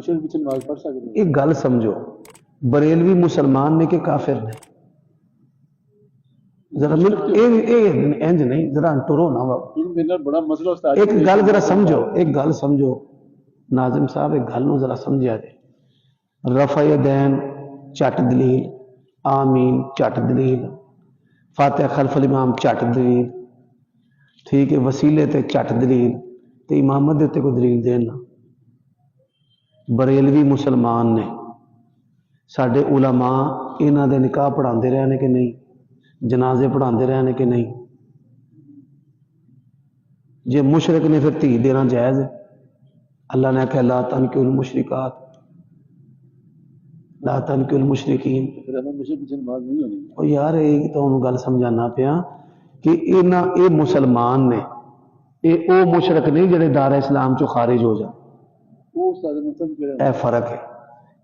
मुशरक पीछे नमाज पढ़ सकते एक गल समझो, बरेलवी मुसलमान ने कि काफिर ने? जरा इंज नहीं, जरा टुरो ना मेरा बड़ा मसला उस्ताद एक गल जरा समझो, एक गल समझो नाजिम साहब, एक गल जरा समझा जे। रफा यदैन झट दलील, आमीन झट दलील, फातिहा खल्फल इमाम झट दलील, ठीक है, वसीले ते झट दलील, ते इमामत दे उत्ते कोई दलील देना। बरेलवी मुसलमान ने, साडे उलमा इन्हां दे निकाह पढ़ाते रहे ने कि नहीं, जनाजे पढ़ाते रहे ने कि नहीं? जे मुशरक ने फिर धी देना जायज़ है? अल्लाह ने आख्या ला तनकिहुल मुशरिकात, ला तनकिहुल मुशरिकीन। और यार एक तो उन्होंने गल समझाना पिया कि ये मुसलमान ने, ये ओ मुशरक नहीं जिहड़े दारा इस्लाम चो खारिज हो जाए, यह फर्क है।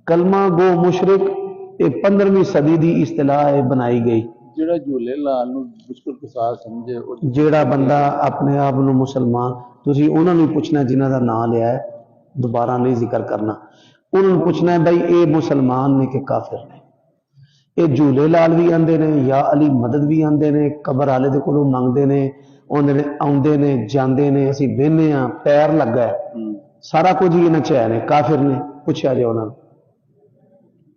कलमा गो मुशरिक ये 15वीं सदी की इस्तिलाह बनाई गई। जेड़ा बंदा अपने आप को मुसलमान, तुसी उन्होंने पूछना जिन्हों का नाम लिया है, दोबारा नहीं जिक्र करना, उन्होंने पूछना है भाई ये मुसलमान ने कि काफिर ने? ये झूले लाल भी आते ने, या अली मदद भी आते ने, कबर आले दे कोलों मंगते ने, आते ने जाते ने, असीं बहने हाँ, पैर लगा है, सारा कुछ ही इन्हें है ने, काफिर ने? पूछा जाए उन्होंने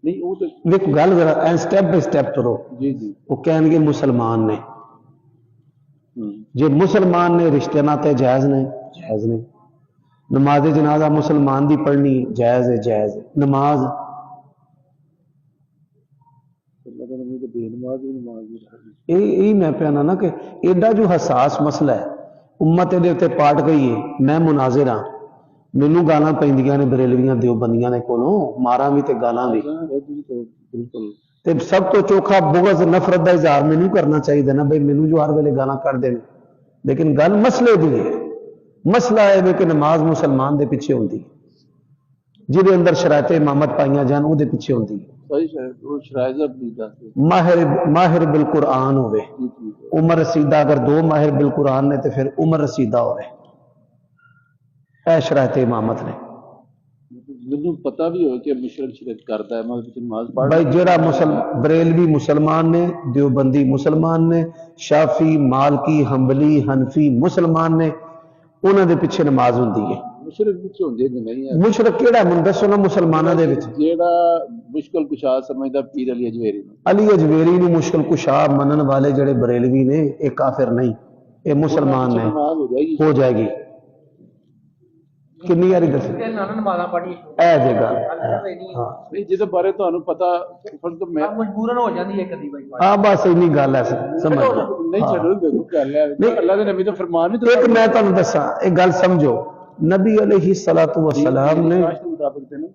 नहीं, वो तो गल जरा स्टैप बाय स्टैप करो। वो कहेंगे मुसलमान ने, जे मुसलमान ने रिश्ते नाते जायज ने, जायज ने। नमाज जनाजा मुसलमान की पढ़नी जायज है, जायज है। नमाज यही मैं कहना ना कि एडा जो हसास मसला है, उम्मत ये उत्ते पाट गई है। मैं मुनाजिर हाँ, मैनू गालां पैंदियां ने बरेलवियां देवबंदियां ने कोलों, मारा भी ते गालां भी। ते सब तो चोखा बुग़ज़ नफरत का इजहार मैनू करना चाहिए ना भाई, मैनू जो हर वेले गालां कढ़दे ने। लेकिन गल मसले दी है, मसला है कि नमाज मुसलमान के पिछे होंदी है, जिहदे अंदर शरायत इमामत पाइयां जान उहदे पिछे होंदी है। माहिर बिल कुरान होवे, उमर रसीदा, अगर 2 माहिर बिल कुरान ने तो फिर उमर रसीदा होवे, ऐ शरायत इमामत ने। पता भी हो कि मुशरक शिरक करता है, नमाज पढ़ भाई जेड़ा बरेलवी मुसलमान ने, देवबंदी मुसलमान ने, शाफी मालकी हंबली हनफी मुसलमान ने, उन्होंने पिछे नमाज होंदी है। मुशरक पिछे होंदे नहीं है। मुशरक केड़ा मैनूं दसो ना मुसलमानां दे विच? जेड़ा मुश्किल कुशा समझदा पीर अली अजवेरी, अली अजवेरी नूं मुश्किल कुशा मनन वाले जेड़े बरेलवी ने, ये काफिर नहीं, ये मुसलमान ने। हो जाएगी कितनी बारी दसी ऐ जे गल जिहदे बारे तुहानूं पता मजबूरन हो जाती है कभी भाई। हाँ बस इन्नी गल है, समझ नहीं छड्डो, देखो गल है अल्लाह दे नबी दा फरमान नहीं। एक मैं तुहानूं दसां एक गल समझो, नबी अलैहिस्सलातु वस्सलाम ने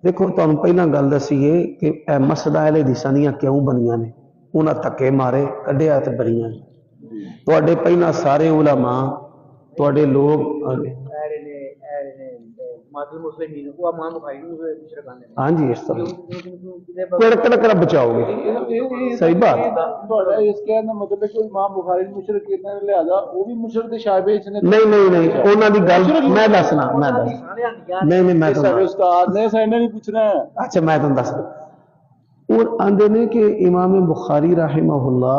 देखो तुहानूं पहला गल दसीए कि मसला अहले हदीसां दियां क्यों बनियां ने, उन्हां धक्के मारे कढ़िया ते बरियां ने। तुहाडे पहला सारे उलमा, तुहाडे लोग हाँ जी, इस तरह बचाओगे, सही बात। मतलब है कि इमाम बुखारी मुशरक लिहाजा वो भी मुशरक दे शाबे च ने। नहीं नहीं नहीं, उन्हां दी गल मैं दसना, मैं दस नहीं नहीं मैं सारे उस्ताद ने साइने नहीं पूछना है। अच्छा मैं तुहानूं दसना, और आंदे ने कि इमाम बुखारी रहमहुल्लाह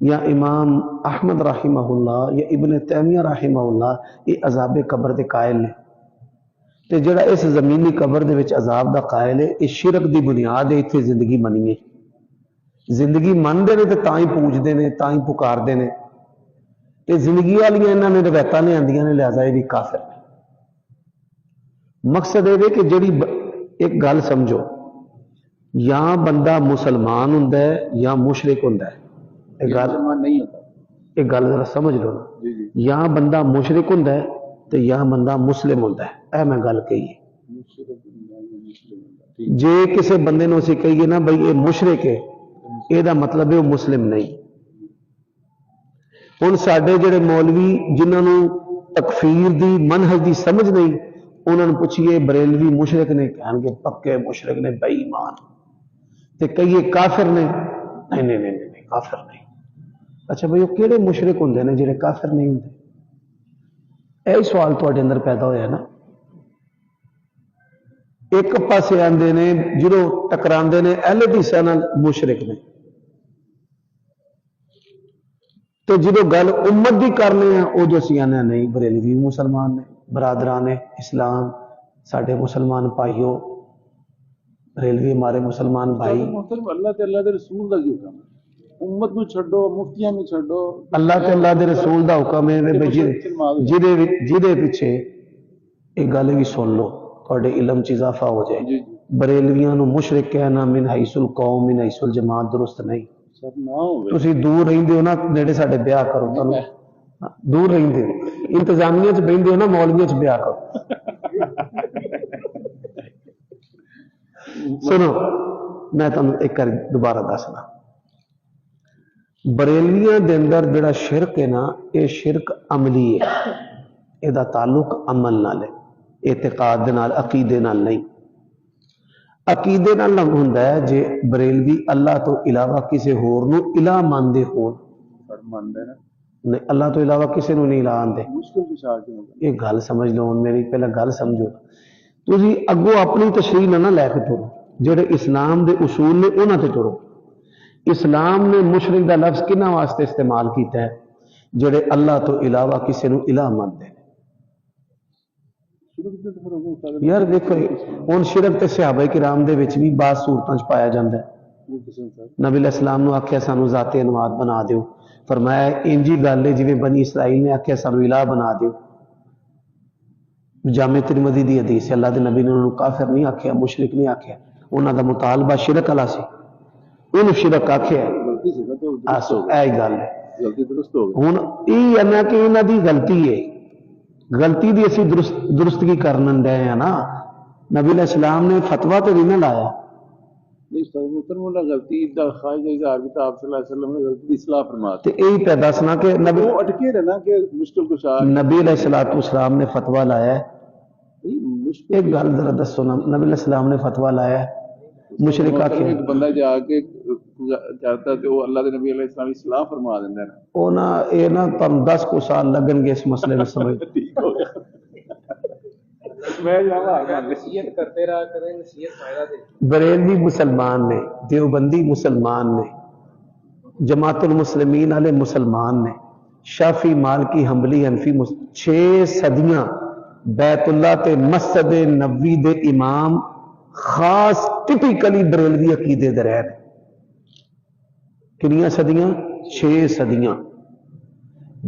या इमाम अहमद रहमहुल्लाह या इब्न तैमिया रहमहुल्लाह ये अजाब कबर के कायल ने। ते जिहड़ा इस जमीनी कबर दे विच अजाब दा कायल है, ये शिरक दी बुनियाद है। इत्थे जिंदगी मनीए, जिंदगी मनदे ने ते तां ही पूजदे ने, तां ही पुकारदे ने, ते जिंदगी वालियां इन्हां ने रवायतां ने आंदियां ने, लिहाजा ये भी काफिर ने। मकसद ये कि जिहड़ी एक गल समझो, या बंदा मुसलमान हुंदा है या मुशरिक हुंदा है, एक गल नहीं होता, एक गल जरा समझ लो ना, या बंदा मुशरिक हुंदा है तो या बंदा मुस्लिम होता है। ऐ मैं गल कही है। जे किसी बंदे नूं असीं कहीए ना बई ये मुशरिक है, ਇਹਦਾ मतलब है वो मुस्लिम नहीं। हुण साडे जिहड़े मौलवी जिन्हां नूं तकफीर दी मनहज दी समझ नहीं, उन्होंने पूछिए बरेलवी मुशरिक ने, कहणगे पक्के मुशरिक ने, बेईमान। ते कहिए काफिर ने, नहीं नहीं नहीं नहीं काफिर नहीं। अच्छा भाई वो किहड़े मुशरिक हुंदे ने जिहड़े काफिर नहीं हुंदे? यही सवाल तुहाडे अंदर पैदा होया ना। एक पासे आंदे ने जो टकरांदे ने अहले हदीसां नाल मुशरिक ने, तो जो गल उम्मत की करने उदों असीं आने नहीं बरेलवी मुसलमान ने, बरादरान ने इस्लाम साडे मुसलमान भाईओ, बरेलवी हमारे मुसलमान भाई। मोहतरम अल्लाह ते अल्लाह दे रसूल दा की हुक्म है, उम्मत नूं छड्डो, मुफ्तियां नूं छड्डो, अल्लाह ते अल्लाह दे रसूल दा हुक्म है भी जिहदे पिछे एक गल भी सुन लो थोड़े इलम च इजाफा हो जाए। जी बरेलवियां नूं मुशरिक कहना मिन हैसुल कौम मिन हैसुल जमात दुरुस्त नहीं। सब ना होवे। तुसीं दूर रहिंदे हो ना, नेड़े साडे ब्याह करो, तुहानूं दूर रहिंदे हो, इंतजामिया च बहिंदे हो ना, मौलवियां च ब्याह करो। सुनो मैं तुहानूं एक बार दोबारा दसना, बरेलवियां दे अंदर जिहड़ा शिरक है ना, ये शिरक अमली है, इहदा ताल्लुक अमल नाल है, एतिकाद दे नाल, अकीदे नाल नहीं। अकीदे नाल हुंदा है जे बरेलवी अल्लाह तो इलावा किसी होर नूं इलाह मानदे होण, पर मानदे ना नहीं अल्लाह तो इलावा किसी नूं नहीं इलाह आंदे। मुश्किल की शाह क्यों होगा? ये गल समझ लो, हुण मेरी पहला गल समझो, तुसीं अगों अपनी तशरीह ना लैके तुरो, जेड़े इस्लाम दे उसूल ने उन्हां ते तुरो। इस्लाम ने मुशरिक दा लफ्ज किन्हां वास्ते इस्तेमाल कीता है? जेड़े अल्लाह तो इलावा किसी नूं इलाह मानदे। यार देखो हुण शिरक ते सहाबा किराम दे विच भी बाज़ सूरतां च पाया जांदा है। नबी अलैहिस्सलाम नूं आख्या सानू ज़ाते अनवात बना दिओ, फरमाया इंजी गल है जिवें बनी इसराइल ने आख्या सानू इलाह बना दिओ। जामे तिरमिज़ी दी हदीस है, अल्लाह दे नबी ने उन्होंने काफिर नहीं आख्या, मुशरिक नहीं आख्या, उन्हां दा मुतालबा शिरक वाला सी, उन्होंने शिरक आख्या। ऐ गल है, गलती दुरुस्त हो गई। हुण इह है ना कि इन्हां दी गलती है, गलती दी असीं दुरुस्तगी करन दे हैं ना। नबी अलैहिस्सलाम ने फतवा तो नहीं ना लाया, नहीं सर मुहतरम उन्हां गलती दा ख्वाजा इज़हार कीता, आप सल्लल्लाहु अलैहि वसल्लम ने गलती दी इस्लाह फरमा ते यही पे दसना कि नबी वो अटके रहना कि मुश्किल कुशा नबी अलैहिस्सलाम ने फतवा लाया है। मुश्किल एक गल जरा दसो ना, नबी अलैहिस्सलाम ने फतवा लाया है, मुशरिक आखे एक बंदा जाके चाहता कि वो अल्लाह के नबी अलैहिस्सलाम की सलाह फरमा देंगे ना, ओ ना ये ना तुम 10 को साल लगनगे इस मसले में समझ। ठीक हो गया। मैं जावा नसीहत करते रहा करें, नसीहत फायदा दे। बरेलवी मुसलमान ने, देवबंदी मुसलमान ने, जमातुल मुस्लिमीन वाले मुसलमान ने, शाफी मालकी हंबली हनफी 6 सदियां बैतुल्ला ते मस्जिद नबवी दे इमाम खास टिपिकली बरेलवी अकीदे दे रहे ने। कितनियां सदियां? 6 सदियां।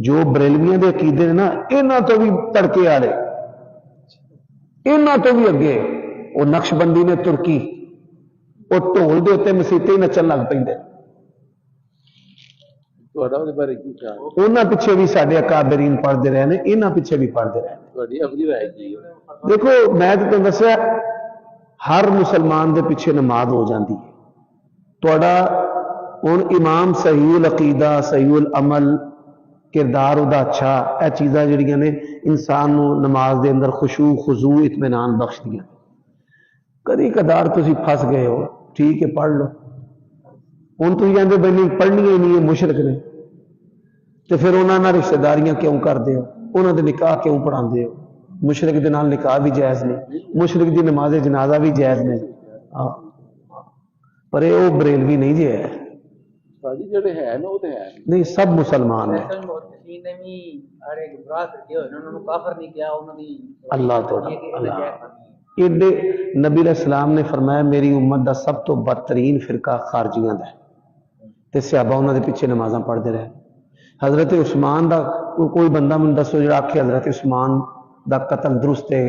जो बरेलवियां दे अकीदे ने ना, इन्हां तो भी तड़के वाले, इन्हां तो भी अगे वो नक्शबंदी ने तुर्की, वो ढोल के उत्ते मसीते नचन लग पेंदे। ਤੁਹਾਡਾ ਉਹਦੇ ਬਾਰੇ ਕੀ ਖਿਆਲ ਹੈ? उन्हां पिछे भी साडे अकाबरीन पढ़ते रहे ने, इन्हां पिछे भी पढ़ते रहे ने। ਤੁਹਾਡੀ ਆਪਣੀ ਰਾਏ ਕੀ ਹੈ? देखो मैं तो तुहानूं दस्सिया हर मुसलमान दे पिछे नमाज हो जाती है। तुहाडा हुण इमाम सहीउल अकीदा, सहीउल अमल, किरदार उहदा अच्छा, यह चीज़ां जिहड़ियां ने इंसान नूं नमाज दे अंदर खुशू खुजू इत्मीनान बख्शदियां। कदी कदार तुसीं फस गए हो, ठीक है पढ़ लो, हुण तुसीं कहंदे बई नहीं पढ़नी ही नहीं है, मुशरिक ने, तो फिर उन्हां नाल रिश्तेदारियां क्यों करदे हो, उन्हां दे निकाह क्यों पढ़ांदे हो? मुशरिक दे नाल निकाह भी जायज़ नहीं, मुशरिक दी नमाज जनाजा भी जायज़ नहीं। हाँ पर ये वो बरेलवी नहीं जे है, ਸਾਡੀ ਜਿਹੜੇ ਹੈ ਨਾ ਉਹ ਤੇ ਹੈ नहीं सब मुसलमान है। ऐसा मुहद्दिसीन ने भी अरे गुमराह करके होए ना, उन्होंने काफिर नहीं किया, उन्होंने अल्लाह तो ये कि अल्लाह जायज़ नहीं। एडे नबी अलैहिस्सलाम ने फरमाया मेरी उम्मत का सब तो बदतरीन फिरका खारजियां दा है, ते सहाबा उन्हां दे पिछे नमाज़ां पढ़ते रहे। हज़रत उस्मान दा कोई बंदा मैनूं दसो जिहड़ा आखे हज़रत उस्मान दा कतल दुरुस्त है,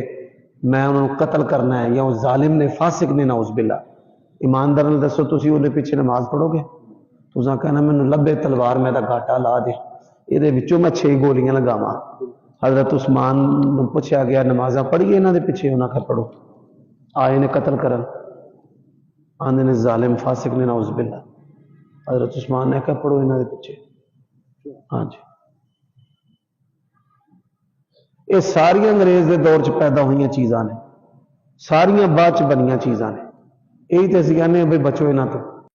मैं उन्होंने कतल करना है, या उस जालिम ने फासिक ने नाउज़ बिल्ला, ईमानदार ने दसो तुसीं उहदे पिछे नमाज पढ़ोगे? तुसां कहना मैनूं लभे तलवार मेरा घाटा ला दे, इहदे विचों मैं 6 गोलियां लगावां। हज़रत उस्मान नूं पुछया गया नमाज़ां पढ़िए इन्हां दे पिछे, उन्हां आख्या पढ़ो। आए ने कतल करन, आंदे ने जालिम फासिक ने नाउज़ बिल्ला। हज़रत उस्मान ने कहा पढ़ो इन्हां दे पिछे। हाँ जी, ये सारियां अंग्रेज के दौर च पैदा हुई चीज़ां ने, सारियां बाद च बनिया चीज़ां ने, यही तो असीं कहने बई बचो इन्हां तो।